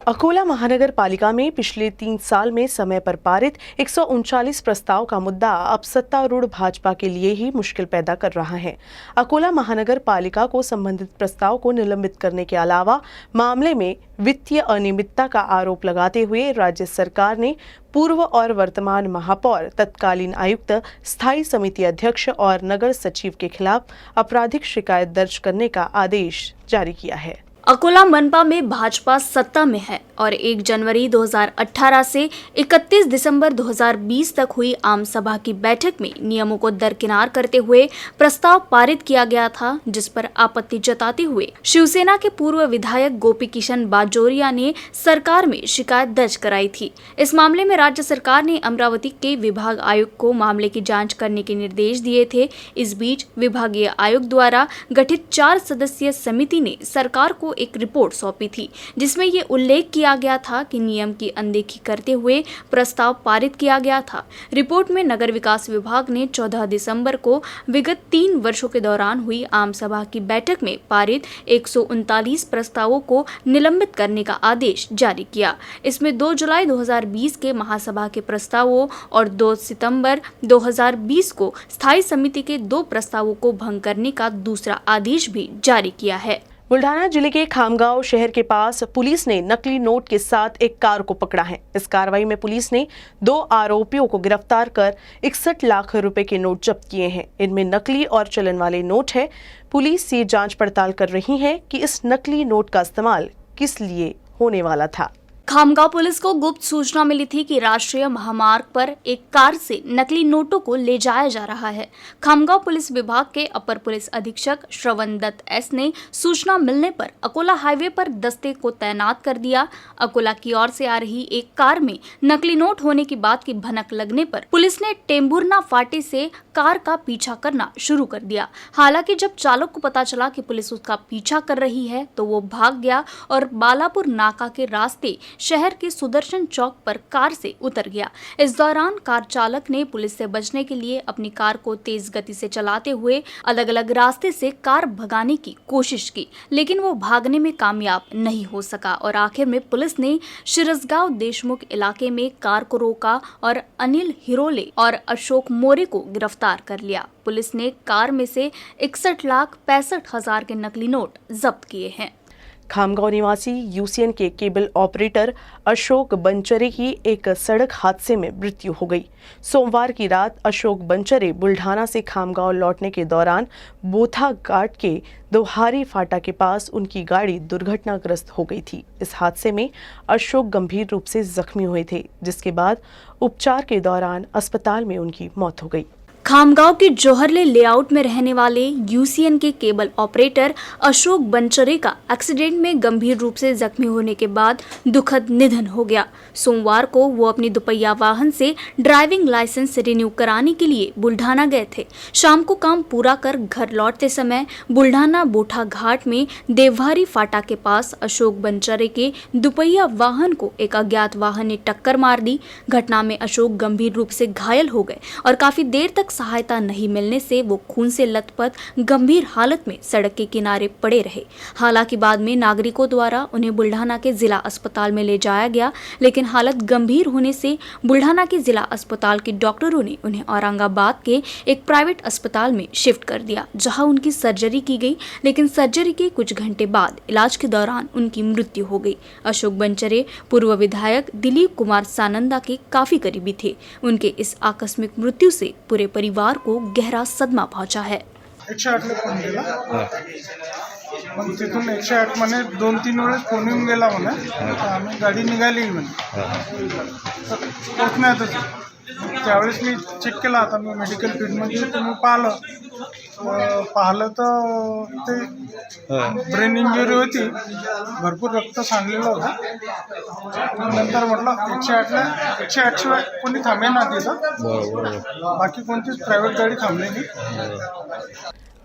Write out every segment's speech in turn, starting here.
अकोला महानगर पालिका में पिछले 3 साल में समय पर पारित 139 प्रस्ताव का मुद्दा अब सत्तारूढ़ भाजपा के लिए ही मुश्किल पैदा कर रहा है। अकोला महानगर पालिका को संबंधित प्रस्ताव को निलंबित करने के अलावा मामले में वित्तीय अनियमितता का आरोप लगाते हुए राज्य सरकार ने पूर्व और वर्तमान महापौर, तत्कालीन आयुक्त, स्थायी समिति अध्यक्ष और नगर सचिव के खिलाफ आपराधिक शिकायत दर्ज करने का आदेश जारी किया है। अकोला मनपा में भाजपा सत्ता में है और 1 जनवरी 2018 से 31 दिसंबर 2020 तक हुई आम सभा की बैठक में नियमों को दरकिनार करते हुए प्रस्ताव पारित किया गया था, जिस पर आपत्ति जताते हुए शिवसेना के पूर्व विधायक गोपी किशन बाजोरिया ने सरकार में शिकायत दर्ज कराई थी। इस मामले में राज्य सरकार ने अमरावती के विभाग आयुक्त को मामले की जाँच करने के निर्देश दिए थे। इस बीच विभागीय आयुक्त द्वारा गठित 4 सदस्यीय समिति ने सरकार को एक रिपोर्ट सौंपी थी, जिसमें ये उल्लेख किया गया था कि नियम की अनदेखी करते हुए प्रस्ताव पारित किया गया था। रिपोर्ट में नगर विकास विभाग ने 14 दिसंबर को विगत 3 वर्षों के दौरान हुई आम सभा की बैठक में पारित 139 प्रस्तावों को निलंबित करने का आदेश जारी किया। इसमें 2 जुलाई 2020 के महासभा के प्रस्तावों और 2 सितंबर 2020 को स्थायी समिति के 2 प्रस्तावों को भंग करने का दूसरा आदेश भी जारी किया है। बुल्ढाना जिले के खामगांव शहर के पास पुलिस ने नकली नोट के साथ एक कार को पकड़ा है। इस कार्रवाई में पुलिस ने 2 आरोपियों को गिरफ्तार कर 61 लाख रुपए के नोट जब्त किए हैं। इनमें नकली और चलन वाले नोट है। पुलिस ये जांच पड़ताल कर रही है कि इस नकली नोट का इस्तेमाल किस लिए होने वाला था। खामगांव पुलिस को गुप्त सूचना मिली थी कि राष्ट्रीय महामार्ग पर एक कार से नकली नोटों को ले जाया जा रहा है। खामगांव पुलिस विभाग के अपर पुलिस अधीक्षक श्रवण दत्त एस ने सूचना मिलने पर अकोला हाईवे पर दस्ते को तैनात कर दिया। अकोला की ओर से आ रही एक कार में नकली नोट होने की बात की भनक लगने पर पुलिस ने टेम्बुरना फाटे से कार का पीछा करना शुरू कर दिया। हालांकि जब चालक को पता चला कि पुलिस उसका पीछा कर रही है तो वो भाग गया और बालापुर नाका के रास्ते शहर के सुदर्शन चौक पर कार से उतर गया। इस दौरान कार चालक ने पुलिस से बचने के लिए अपनी कार को तेज गति से चलाते हुए अलग अलग रास्ते से कार भगाने की कोशिश की, लेकिन वो भागने में कामयाब नहीं हो सका और आखिर में पुलिस ने शिरसगांव देशमुख इलाके में कार को रोका और अनिल हिरोले और अशोक मोरे को गिरफ्तार कर लिया। पुलिस ने कार में से 61,65,000 के नकली नोट जब्त किए हैं। खामगांव निवासी यूसीएन के केबल ऑपरेटर अशोक बंचरे की एक सड़क हादसे में मृत्यु हो गई। सोमवार की रात अशोक बंचरे बुल्ढाना से खामगांव लौटने के दौरान बोथा घाट के दोहारी फाटा के पास उनकी गाड़ी दुर्घटनाग्रस्त हो गई थी। इस हादसे में अशोक गंभीर रूप से जख्मी हुए थे, जिसके बाद उपचार के दौरान अस्पताल में उनकी मौत हो गई। खामगांव के जौहरले लेआउट में रहने वाले यूसीएन के केबल ऑपरेटर अशोक बंचरे का एक्सीडेंट में गंभीर रूप से जख्मी होने के बाद दुखद निधन हो गया। सोमवार को वो अपनी दुपहिया वाहन से ड्राइविंग लाइसेंस रिन्यू कराने के लिए बुल्ढाना गए थे। शाम को काम पूरा कर घर लौटते समय बुल्ढाना बोठा घाट में देवहारी फाटा के पास अशोक बंचरे के दुपहिया वाहन को एक अज्ञात वाहन ने टक्कर मार दी। घटना में अशोक गंभीर रूप से घायल हो गए और काफी देर तक सहायता नहीं मिलने से वो खून से लथपथ गंभीर हालत में सड़क के किनारे पड़े रहे। हालांकि बाद में नागरिकों द्वारा उन्हें बुल्ढाना के जिला अस्पताल में ले जाया गया, लेकिन हालत गंभीर होने से बुल्ढाना के जिला अस्पताल के डॉक्टरों ने उन्हें औरंगाबाद के एक प्राइवेट अस्पताल में शिफ्ट कर दिया, जहां उनकी सर्जरी की गई, लेकिन सर्जरी के कुछ घंटे बाद इलाज के दौरान उनकी मृत्यु हो गई। अशोक बंचरे पूर्व विधायक दिलीप कुमार सानंदा के काफी करीबी थे। उनके इस आकस्मिक मृत्यु से पूरे परिवार को गहरा सदमा पहुंचा है। 108ला फोन केला पण तिथून 108 म्हणे 2-3 वेळेस फोन येऊन गेला म्हणे आम्ही गाडी निघाली म्हणे पोचण्यातच त्यावेळेस मी चेक केला। आता मी मेडिकल फील्डमध्ये तुम्ही पाहिलं तर ते ब्रेन इंजुरी होती, भरपूर रक्त सांडलेलं होतं। नंतर म्हटलं 108 शिवाय कोणी थांबे ना तिथं, बाकी कोणतीच प्रायव्हेट गाडी थांबली नाही।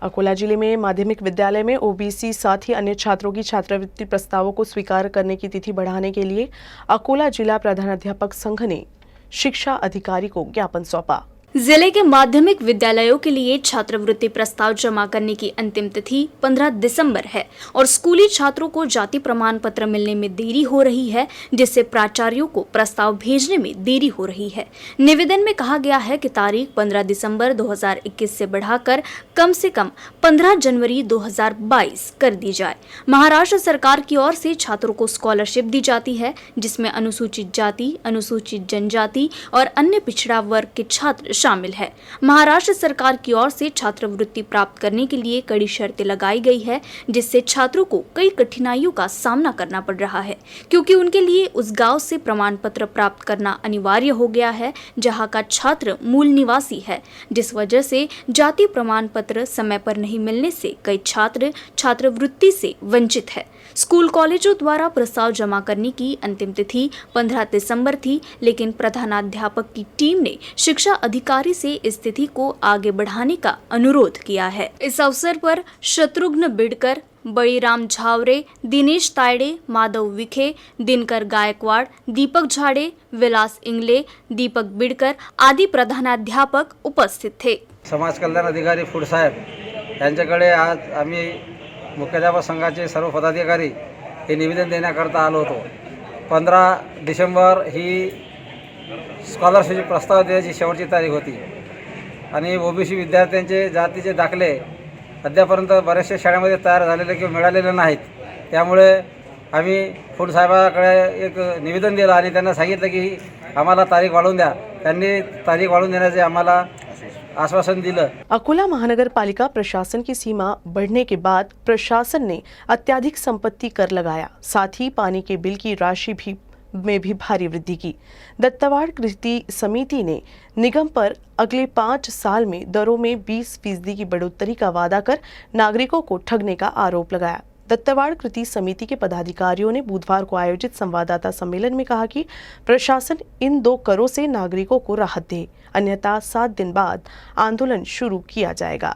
अकोला जिले में माध्यमिक विद्यालय में ओबीसी साथ ही अन्य छात्रों की छात्रवृत्ति प्रस्तावों को स्वीकार करने की तिथि बढ़ाने के लिए अकोला जिला प्रधानाध्यापक संघ ने शिक्षा अधिकारी को ज्ञापन सौंपा। जिले के माध्यमिक विद्यालयों के लिए छात्रवृत्ति प्रस्ताव जमा करने की अंतिम तिथि 15 दिसंबर है और स्कूली छात्रों को जाति प्रमाण पत्र मिलने में देरी हो रही है, जिससे प्राचार्यों को प्रस्ताव भेजने में देरी हो रही है। निवेदन में कहा गया है कि तारीख 15 दिसंबर 2021 से बढ़ाकर कम से कम 15 जनवरी 2022 कर दी जाए। महाराष्ट्र सरकार की ओर से छात्रों को स्कॉलरशिप दी जाती है, जिसमें अनुसूचित जाति, अनुसूचित जनजाति और अन्य पिछड़ा वर्ग के छात्र शामिल है। महाराष्ट्र सरकार की ओर से छात्रवृत्ति प्राप्त करने के लिए कड़ी शर्तें लगाई गई है, जिससे छात्रों को कई कठिनाइयों का सामना करना पड़ रहा है, क्योंकि उनके लिए उस गांव से प्रमाण पत्र प्राप्त करना अनिवार्य हो गया है जहां का छात्र मूल निवासी है, जिस वजह से जाति प्रमाण पत्र समय पर नहीं मिलने से कई छात्र छात्रवृत्ति से वंचित है। स्कूल कॉलेजों द्वारा प्रस्ताव जमा करने की अंतिम तिथि 15 दिसंबर थी, लेकिन प्रधानाध्यापक की टीम ने शिक्षा अधिकारी से इस तिथि को आगे बढ़ाने का अनुरोध किया है। इस अवसर पर शत्रुघ्न बिडकर, बळीराम झावरे, दिनेश तायडे, माधव विखे, दिनकर गायकवाड़, दीपक झाड़े, विलास इंगले, दीपक बिडकर आदि प्रधानाध्यापक उपस्थित थे। समाज कल्याण अधिकारी फुडसाहेब यांच्याकडे आज आम्ही मुख्याध्यापक संघाचे सर्व पदाधिकारी हे निवेदन देण्याकरता आलो होतो। 15 डिसेंबर ही स्कॉलरशिपची प्रस्ताव द्यायची शेवटची तारीख होती आणि ओबीसी विद्यार्थ्यांचे जातीचे दाखले अद्यापर्यंत बऱ्याचशा शाळेमध्ये तयार झालेले किंवा मिळालेले नाहीत। त्यामुळे आम्ही फुडसाहेबाकडे एक निवेदन दिलं आणि त्यांना सांगितलं की आम्हाला तारीख वाढवून द्या। त्यांनी तारीख वाढवून देण्याचे आम्हाला आश्वासन दिलं। अकोला महानगर पालिका प्रशासन की सीमा बढ़ने के बाद प्रशासन ने अत्याधिक संपत्ति कर लगाया, साथ ही पानी के बिल की राशि में भी भारी वृद्धि की। दत्तवाड़ कृति समिति ने निगम पर अगले 5 साल में दरों में 20% की बढ़ोतरी का वादा कर नागरिकों को ठगने का आरोप लगाया। दत्तवाड़ कृति समिति के पदाधिकारियों ने बुधवार को आयोजित संवाददाता सम्मेलन में कहा कि प्रशासन इन 2 करों से नागरिकों को राहत दे, अन्यथा 7 दिन बाद आंदोलन शुरू किया जाएगा।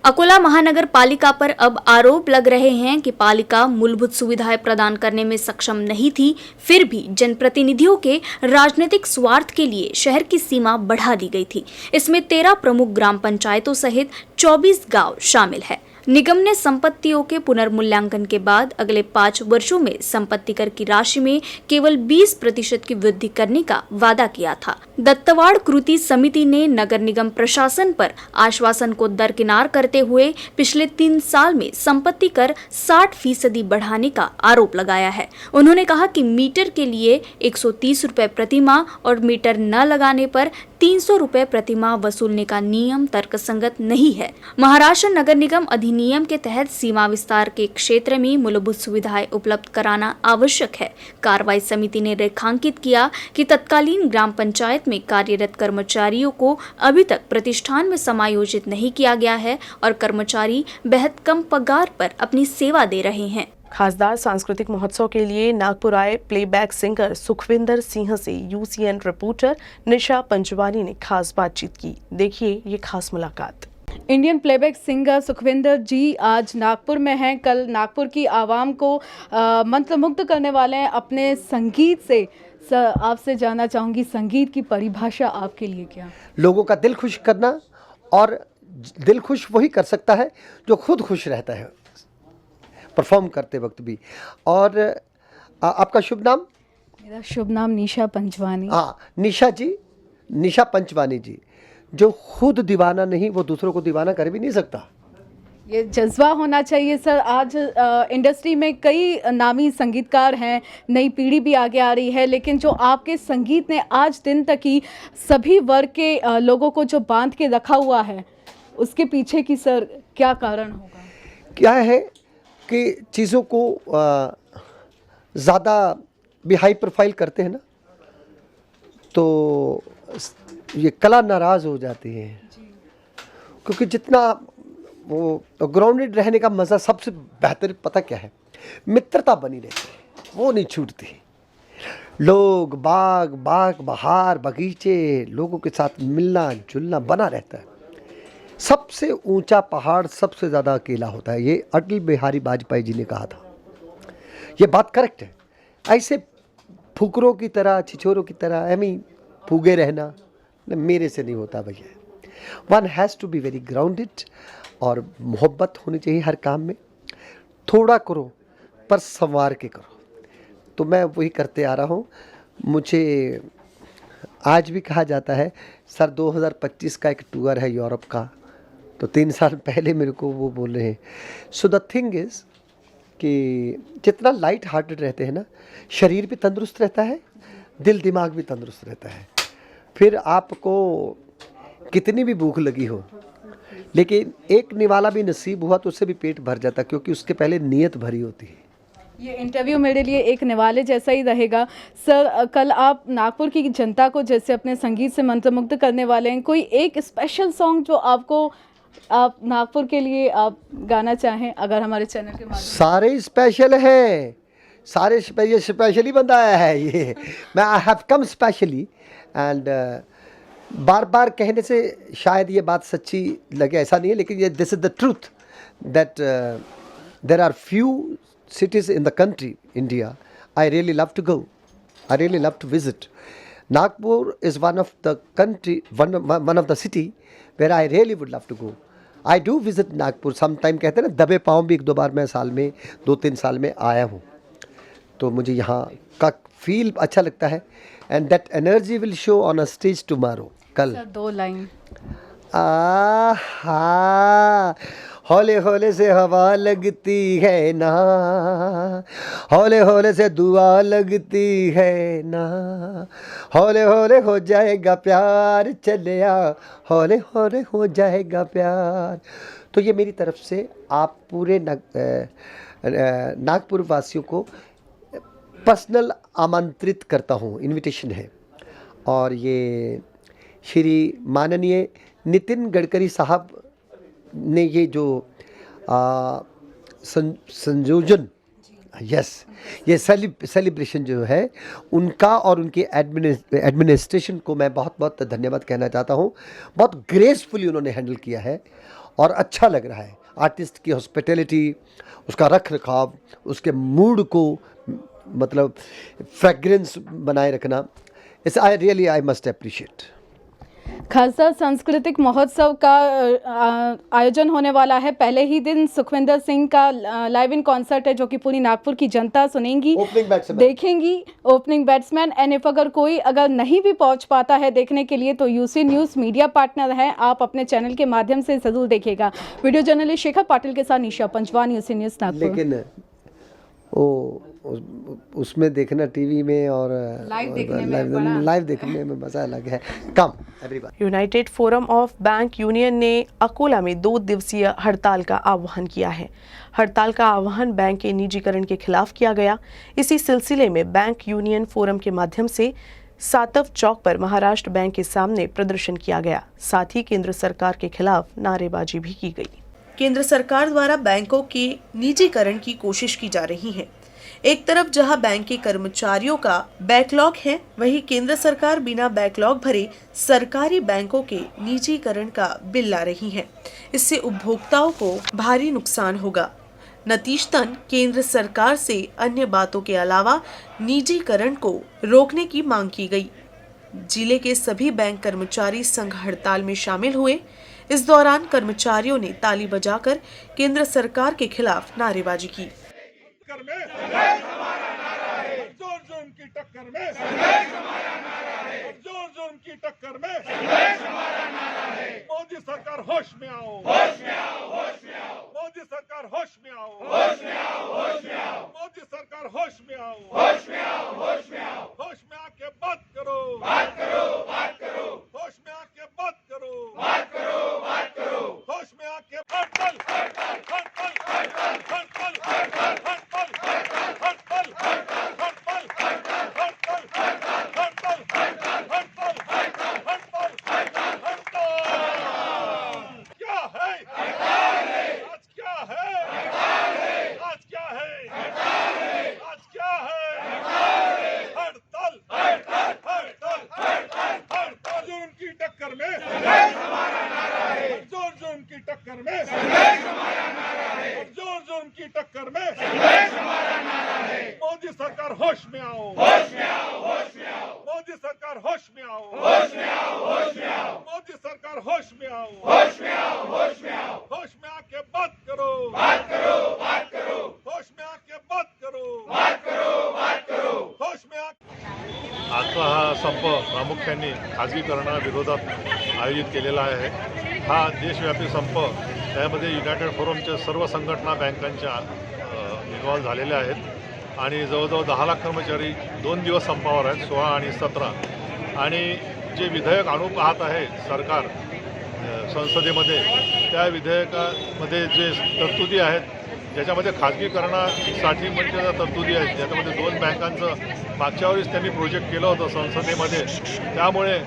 अकोला महानगर पालिका पर अब आरोप लग रहे हैं कि पालिका मूलभूत सुविधाएं प्रदान करने में सक्षम नहीं थी, फिर भी जनप्रतिनिधियों के राजनीतिक स्वार्थ के लिए शहर की सीमा बढ़ा दी गई थी। इसमें 13 प्रमुख ग्राम पंचायतों सहित 24 गांव शामिल है। निगम ने संपत्तियों के पुनर्मूल्यांकन के बाद अगले 5 वर्षों में संपत्ति कर की राशि में केवल 20% की वृद्धि करने का वादा किया था। दत्तवाड़ कृति समिति ने नगर निगम प्रशासन पर आश्वासन को दरकिनार करते हुए पिछले 3 साल में संपत्ति कर 60% बढ़ाने का आरोप लगाया है। उन्होंने कहा कि मीटर के लिए 130 रुपए प्रति माह और मीटर न लगाने पर 300 रुपए प्रति माह वसूलने का नियम तर्कसंगत नहीं है। महाराष्ट्र नगर निगम अधिनियम के तहत सीमा विस्तार के क्षेत्र में मूलभूत सुविधाएं उपलब्ध कराना आवश्यक है। कार्रवाई समिति ने रेखांकित किया कि तत्कालीन ग्राम पंचायत में कार्यरत कर्मचारियों को अभी तक प्रतिष्ठान में समायोजित नहीं किया गया है और कर्मचारी बेहद कम पगार पर अपनी सेवा दे रहे हैं। खासदार सांस्कृतिक महोत्सव के लिए नागपुर आए प्लेबैक सिंगर सुखविंदर सिंह से यूसीएन रिपोर्टर निशा पंजवानी ने खास बातचीत की। देखिए ये खास मुलाकात। इंडियन प्लेबैक सिंगर सुखविंदर जी आज नागपुर में हैं। कल नागपुर की आवाम को मंत्रमुग्ध करने वाले हैं अपने संगीत से। सर, आपसे जानना चाहूँगी संगीत की परिभाषा आपके लिए क्या? लोगों का दिल खुश करना, और दिल खुश वही कर सकता है जो खुद खुश रहता है परफॉर्म करते वक्त भी। और आपका शुभ नाम? मेरा शुभ नाम निशा पंचवानी। हाँ, निशा जी, निशा पंचवानी जी। जो खुद दीवाना नहीं वो दूसरों को दीवाना कर भी नहीं सकता। ये जज्बा होना चाहिए सर। आज इंडस्ट्री में कई नामी संगीतकार हैं, नई पीढ़ी भी आगे आ रही है, लेकिन जो आपके संगीत ने आज दिन तक ही सभी वर्ग के लोगों को जो बांध के रखा हुआ है, उसके पीछे की सर क्या कारण होगा? क्या है कि चीज़ों को ज़्यादा भी हाई प्रोफाइल करते हैं ना, तो ये कला नाराज़ हो जाती है। क्योंकि जितना वो ग्राउंडेड रहने का मज़ा सबसे बेहतर पता क्या है? मित्रता बनी रहती है, वो नहीं छूटती। लोग बाग बहार बगीचे, लोगों के साथ मिलना जुलना बना रहता है। सबसे ऊंचा पहाड़ सबसे ज़्यादा अकेला होता है, ये अटल बिहारी वाजपेयी जी ने कहा था। ये बात करेक्ट है। ऐसे फुकरों की तरह, छिछोरों की तरह एम ही फूगे रहना मेरे से नहीं होता भैया। One has to be very grounded और मोहब्बत होनी चाहिए हर काम में। थोड़ा करो पर संवार के करो, तो मैं वही करते आ रहा हूँ। मुझे आज भी कहा जाता है सर 2025 का एक टूर है यूरोप का, तो 3 साल पहले मेरे को वो बोल रहे हैं। सो द थिंग इज़ कि जितना लाइट हार्टेड रहते हैं ना, शरीर भी तंदुरुस्त रहता है, दिल दिमाग भी तंदुरुस्त रहता है। फिर आपको कितनी भी भूख लगी हो, लेकिन एक निवाला भी नसीब हुआ तो उससे भी पेट भर जाता, क्योंकि उसके पहले नीयत भरी होती है। ये इंटरव्यू मेरे लिए एक निवाले जैसा ही रहेगा। सर, कल आप नागपुर की जनता को जैसे अपने संगीत से मंत्रमुग्ध करने वाले हैं, कोई एक स्पेशल सॉन्ग जो आप नागपुर के लिए आप गाना चाहें, अगर हमारे चैनल के माध्यम सारे स्पेशल हैं, सारे स्पेशली बंदा आया है ये। मैं I have come specially and बार बार कहने से शायद ये बात सच्ची लगे, ऐसा नहीं है, लेकिन ये this is the truth that there are few cities in the country, India, I really love to go. I really love to visit. Nagpur is one of the city where I really would love to go. I do visit Nagpur sometime. कहते हैं ना, दबे पाँव भी 1-2 बार मैं साल में 2-3 साल में आया हूँ, तो मुझे यहाँ का फील अच्छा लगता है। And that energy will show on a stage tomorrow. कल सर 2 लाइन। हौले हौले से हवा लगती है ना, हौले हौले से दुआ लगती है ना, हौले हौले हो जाएगा प्यार, चले आ हौले हौले हो जाएगा प्यार। तो ये मेरी तरफ से आप पूरे नागपुर वासियों को पर्सनल आमंत्रित करता हूँ, इनविटेशन है। और ये श्री माननीय नितिन गडकरी साहब ने ये जो संयोजन, यस, ये सेलिब्रेशन जो है उनका और उनके एडमिनिस्ट्रेशन को मैं बहुत बहुत धन्यवाद कहना चाहता हूँ। बहुत ग्रेसफुली उन्होंने हैंडल किया है और अच्छा लग रहा है। आर्टिस्ट की हॉस्पिटैलिटी, उसका रख रखाव, उसके मूड को मतलब फ्रेग्रेंस बनाए रखना, इस आई मस्ट अप्रिशिएट। खालसा सांस्कृतिक महोत्सव का आयोजन होने वाला है। पहले ही दिन सुखविंदर सिंह का लाइव इन कॉन्सर्ट है, जो कि पूरी नागपुर की जनता सुनेंगी, देखेंगी, ओपनिंग बैट्समैन। एंड इफ अगर कोई नहीं भी पहुंच पाता है देखने के लिए, तो यूसी न्यूज़ मीडिया पार्टनर है, आप अपने चैनल के माध्यम से जरूर देखिएगा। वीडियो जर्नलिस्ट शेखर पाटिल के साथ निशा पंचवान, यूसी न्यूज़ नागपुर। लेकिन उसमें देखना टीवी में और लाइव देखने में मजा अलग है। Come everyone. United forum of bank union ने अकोला में 2 दिवसीय हड़ताल का आह्वान किया है। हड़ताल का आह्वान बैंक के निजीकरण के खिलाफ किया गया। इसी सिलसिले में बैंक यूनियन फोरम के माध्यम से सातव चौक पर महाराष्ट्र बैंक के सामने प्रदर्शन किया गया। साथ ही केंद्र सरकार के खिलाफ नारेबाजी भी की गई। केंद्र सरकार द्वारा बैंकों के निजीकरण की कोशिश की जा रही है। एक तरफ जहां बैंक के कर्मचारियों का बैकलॉग है, वहीं केंद्र सरकार बिना बैकलॉग भरे सरकारी बैंकों के निजीकरण का बिल ला रही है। इससे उपभोक्ताओं को भारी नुकसान होगा। नतीजतन केंद्र सरकार से अन्य बातों के अलावा निजीकरण को रोकने की मांग की गई। जिले के सभी बैंक कर्मचारी संघ हड़ताल में शामिल हुए। इस दौरान कर्मचारियों ने ताली बजाकर केंद्र सरकार के खिलाफ नारेबाजी की। मोदी सरकार होश में आओ, होश में आओ, होश में आओ। मोदी सरकार होश में आओ, होश में आओ, होश में आओ। मोदी सरकार होश में आओ, होश में आओ, होश में आओ। होश में आके बात करो, बात करो, बात करो। होश में आके बात करो, बात करो, बात करो। होश में आके हड़ताल, हड़ताल, हड़ताल, हड़ताल, हड़ताल, हड़ताल, हड़ताल, हड़ताल, हड़ताल, हड़ताल, हड़ताल, हड़ताल, हड़ताल, हड़ताल, हड़ताल, हड़ताल, हड़ताल, हड़ताल, हड़ताल। क्या है? आज क्या है? आज क्या है? आज क्या है? हड़ताल, हड़ताल, हड़ताल, हड़ताल, हड़ताल। जुर्म की टक्कर में जोर जुर्म की टक्कर में जोर जुर्म की टक्कर में मोदी सरकार होश में आओ, होश में आओ, होश में आओ। मोदी सरकार होश में आओ, होश में आओ, होश में मोदी सरकार होश में आओ, होश में आओ, होश में आओ, होश में आके बात करो, बात करो, बात करो, होश में आके बात करो, बात करो, बात करो, होश में आजचा हा संप प्रामुख्याने खाजगीकरणाविरोधात आयोजित केलेला आहे. हा देशव्यापी संप, त्यामध्ये युनायटेड फोरमच्या सर्व संघटना बँकांच्या इन्व्हॉल्व झालेल्या आहेत आणि जवळजवळ 10 लाख कर्मचारी 2 दिवस संपावर आहेत, 16 आणि 17. आणि जे विधेयक आणू पाहत आहे सरकार संसदेमध्ये, त्या विधेयकामध्ये जे तरतुदी आहेत, ज्याच्यामध्ये खाजगीकरणासाठी म्हणजे ज्या तरतुदी आहेत, ज्याच्यामध्ये 2 बँकांचं मागच्या वेळेस त्यांनी प्रोजेक्ट केलं होतं संसदेमध्ये, त्यामुळे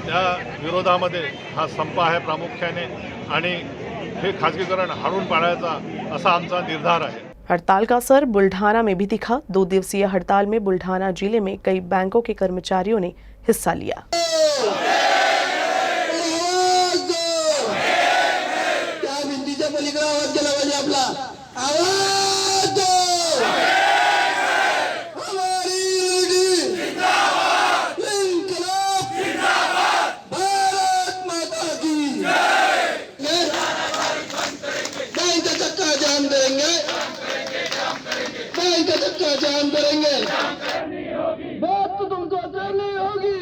त्या विरोधामध्ये हा संप आहे प्रामुख्याने आणि हे खाजगीकरण हाणून पाडायचा असा आमचा निर्धार आहे. हड़ताल का असर बुल्ढाना में भी दिखा. 2 दिवसीय हड़ताल में बुल्ढाना जिले में कई बैंकों के कर्मचारियों ने हिस्सा लिया. बात तो तुमको करनी होगी,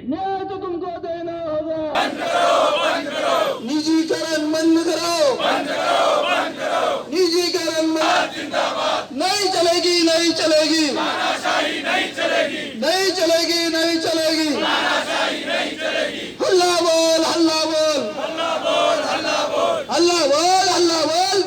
न्याय तो तुमको देना होगा. निजीकरण बंद करो, निजीकरण नहीं चलेगी, नहीं चलेगी, नहीं चलेगी, नहीं चलेगी. हल्ला बोल, हल्ला बोल, हल्ला बोल, हल्ला बोल, हल्ला बोल, हल्ला बोल.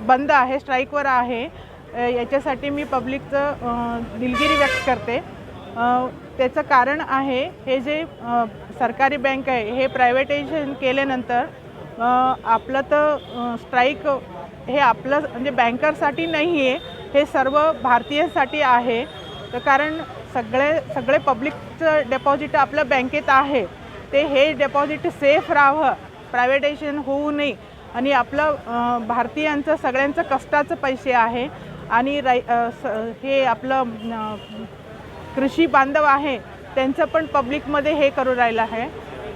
बंद आहे, स्ट्राईकवर आहे. याच्यासाठी मी पब्लिकचं दिलगिरी व्यक्त करते. त्याचं कारण आहे, हे जे सरकारी बँक आहे हे प्रायव्हेटायझेशन केल्यानंतर आपलं तर स्ट्राईक हे आपलं म्हणजे बँकरसाठी नाही आहे, हे सर्व भारतीयांसाठी आहे. तर कारण सगळे पब्लिकचं डिपॉझिट आपल्या बँकेत आहे, ते हे डिपॉझिट सेफ राहावं, प्रायव्हेटायझेशन होऊ नये. आणि आपलं भारतीयांचं सगळ्यांचं कष्टाचं पैसे आहे आणि हे आपलं कृषी बांधव आहे त्यांचं पण पब्लिकमध्ये हे करू राहिलं आहे,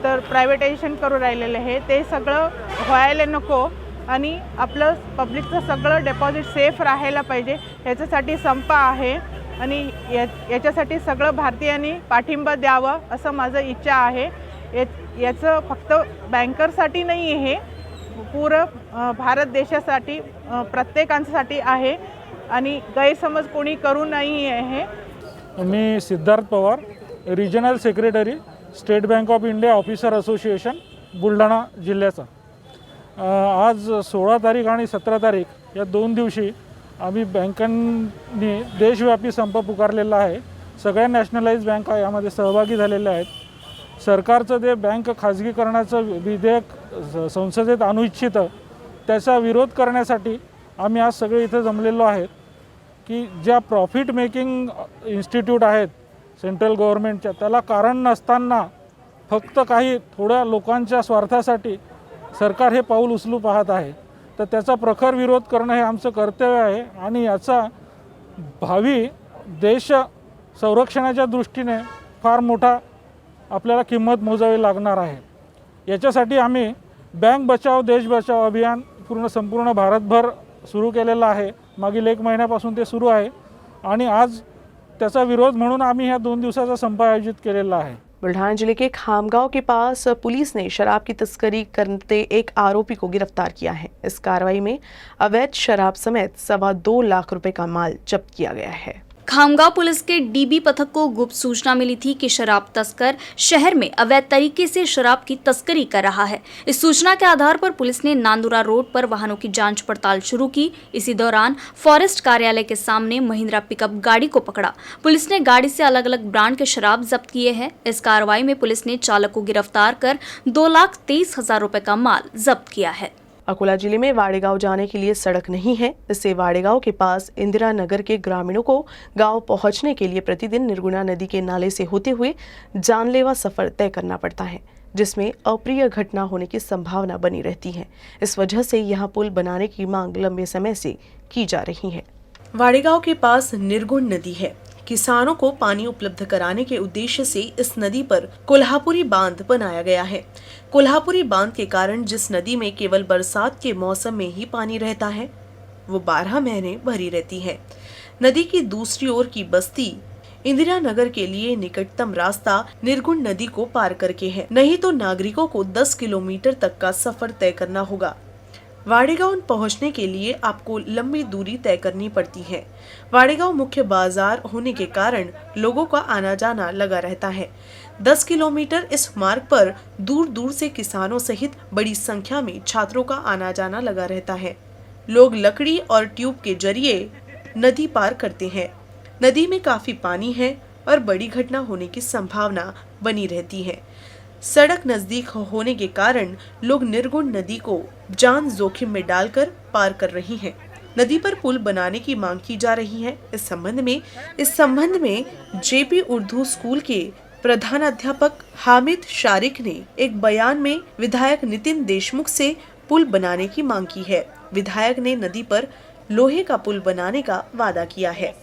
तर प्रायव्हेटायझेशन करू राहिलेलं आहे. ते सगळं व्हायला नको आणि आपलं पब्लिकचं सगळं डिपॉझिट सेफ राहायला पाहिजे. याच्यासाठी संप आहे आणि याच्यासाठी सगळं भारतीयांनी पाठिंबा द्यावं असं माझं इच्छा आहे. याचं फक्त बँकरसाठी नाही आहे, पूर्ण भारत देशासाठी प्रत्येकांसाठी आहे आणि गैरसमज कोणी करू नाही आहे. मी Siddharth Pawar, regional secretary, State Bank of India officer association Buldhana जिल्ह्याचा. आज 16 तारीख आणि 17 तारीख या 2 दिवशी आम्ही बँकांनी देशव्यापी संप पुकारलेला आहे. सगळ्या नॅशनलाइज बँका यामध्ये सहभागी झालेल्या आहेत. सरकारचं जे बँक खाजगीकरणाचं विधेयक संसदेत आणू इच्छितं त्याचा विरोध करण्यासाठी आम्ही आज सगळे इथे जमलेलो आहेत की ज्या प्रॉफिट मेकिंग इन्स्टिट्यूट आहेत सेंट्रल गव्हर्नमेंटच्या, त्याला कारण नसताना फक्त काही थोड्या लोकांच्या स्वार्थासाठी सरकार हे पाऊल उचलू पाहत आहे. तर त्याचा प्रखर विरोध करणं हे आमचं कर्तव्य आहे आणि याचा भावी देश संरक्षणाच्या दृष्टीने फार मोठा आपल्याला किंमत मोजावी लागणार आहे. याच्यासाठी आम्ही बँक बचाव देश बचाव अभियान संपूर्ण भारतभर सुरू केलेलं आहे. मागील 1 महिन्यापासून ते सुरू आहे आणि आज त्याचा विरोध म्हणून आम्ही ह्या 2 दिवसाचा संप आयोजित केलेला आहे. बुल्ढाना जिले के खामगांव के पास पुलिस ने शराब की तस्करी करते एक आरोपी को गिरफ्तार किया है. इस कार्रवाई में अवैध शराब समेत 2.25 लाख रुपए का माल जब्त किया गया है. खामगांव पुलिस के डीबी पथक को गुप्त सूचना मिली थी कि शराब तस्कर शहर में अवैध तरीके से शराब की तस्करी कर रहा है. इस सूचना के आधार पर पुलिस ने नांदुरा रोड पर वाहनों की जांच पड़ताल शुरू की. इसी दौरान फॉरेस्ट कार्यालय के सामने महिंद्रा पिकअप गाड़ी को पकड़ा. पुलिस ने गाड़ी से अलग अलग ब्रांड के शराब जब्त किए हैं. इस कार्रवाई में पुलिस ने चालक को गिरफ्तार कर 2,23,000 रुपए का माल जब्त किया है. अकोला जिले में वाड़ेगांव जाने के लिए सड़क नहीं है। इससे वाड़ेगांव के पास इंदिरा नगर के ग्रामीणों को गांव पहुंचने के लिए प्रतिदिन निर्गुणा नदी के नाले से होते हुए जानलेवा सफर तय करना पड़ता है, जिसमें अप्रिय घटना होने की संभावना बनी रहती है। इस वजह से यहां पुल बनाने की मांग लंबे समय से की जा रही है। वाड़ेगांव के पास निर्गुण नदी है। किसानों को पानी उपलब्ध कराने के उद्देश्य से इस नदी पर कोल्हापुरी बांध बनाया गया है। कोल्हापुरी बांध के कारण जिस नदी में केवल बरसात के मौसम में ही पानी रहता है, वो 12 महीने भरी रहती है। नदी की दूसरी ओर की बस्ती इंदिरा नगर के लिए निकटतम रास्ता निर्गुण नदी को पार करके है, नहीं तो नागरिकों को 10 किलोमीटर तक का सफर तय करना होगा। वाड़ेगांव पहुंचने के लिए आपको लंबी दूरी तय करनी पड़ती है। वाड़ेगांव मुख्य बाजार होने के कारण लोगों का आना जाना लगा रहता है। 10 किलोमीटर इस मार्ग पर दूर दूर से किसानों सहित बड़ी संख्या में छात्रों का आना जाना लगा रहता है। लोग लकड़ी और ट्यूब के जरिए नदी पार करते हैं। नदी में काफी पानी है और बड़ी घटना होने की संभावना बनी रहती है। सड़क नजदीक होने के कारण लोग निर्गुण नदी को जान जोखिम में डालकर पार कर रही हैं। नदी पर पुल बनाने की मांग की जा रही है। इस संबंध में जेपी उर्दू स्कूल के प्रधानाध्यापक हामिद शारिक ने एक बयान में विधायक नितिन देशमुख से पुल बनाने की मांग की है। विधायक ने नदी पर लोहे का पुल बनाने का वादा किया है।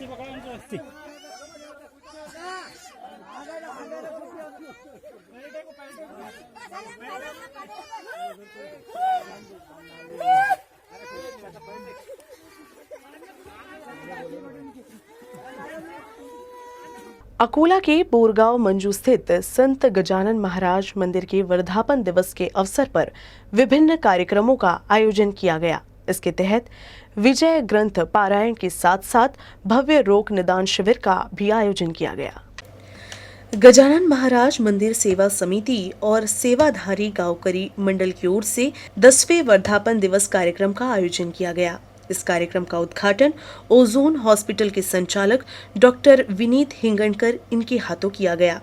अकोला के बोरगांव मंजू स्थित संत गजानन महाराज मंदिर के वर्धापन दिवस के अवसर पर विभिन्न कार्यक्रमों का आयोजन किया गया। इसके तहत विजय ग्रंथ पारायण के साथ साथ भव्य रोग निदान शिविर का भी आयोजन किया गया। गजानन महाराज मंदिर सेवा समिति और सेवाधारी गांवकरी मंडल की ओर से 10वें वर्धापन दिवस कार्यक्रम का आयोजन किया गया। इस कार्यक्रम का उद्घाटन ओजोन हॉस्पिटल के संचालक डॉक्टर विनीत हिंगणकर इनके हाथों किया गया।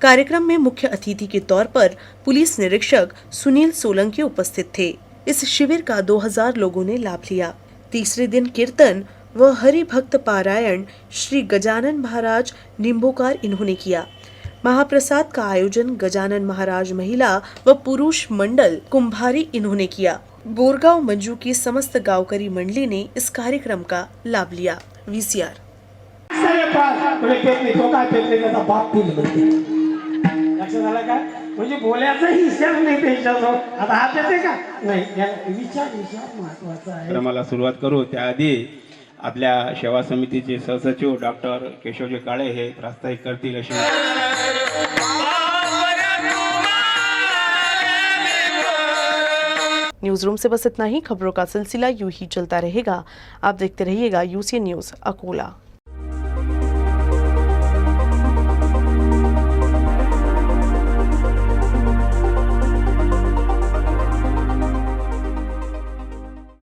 कार्यक्रम में मुख्य अतिथि के तौर पर पुलिस निरीक्षक सुनील सोलंकी उपस्थित थे। इस शिविर का 2000 लोगों ने लाभ लिया। तीसरे दिन कीर्तन व हरि भक्त पारायण श्री गजानन महाराज निम्बोकार इन्होंने किया। महाप्रसाद का आयोजन गजानन महाराज महिला व पुरुष मंडल कुंभारी इन्होंने किया। बोरगांव मंजू की समस्त गांवकरी मंडली ने इस कार्यक्रम का लाभ लिया। VCR म्हणजे बोलायचा हिस्सा नाही त्याच्याजवळ. आता हात येते का नाही, विचार महत्वाचा आहे. क्रमाला सुरुवात करू त्याआधी आपल्या सेवा समितीचे सहसचिव डॉक्टर केशवजी काळे हे प्रास्ताविक करतील अशी. न्यूज रूम से बस इतना ही। खबरों का सिलसिला यूं ही चलता रहेगा। आप देखते रहिएगा UCN न्यूज अकोला।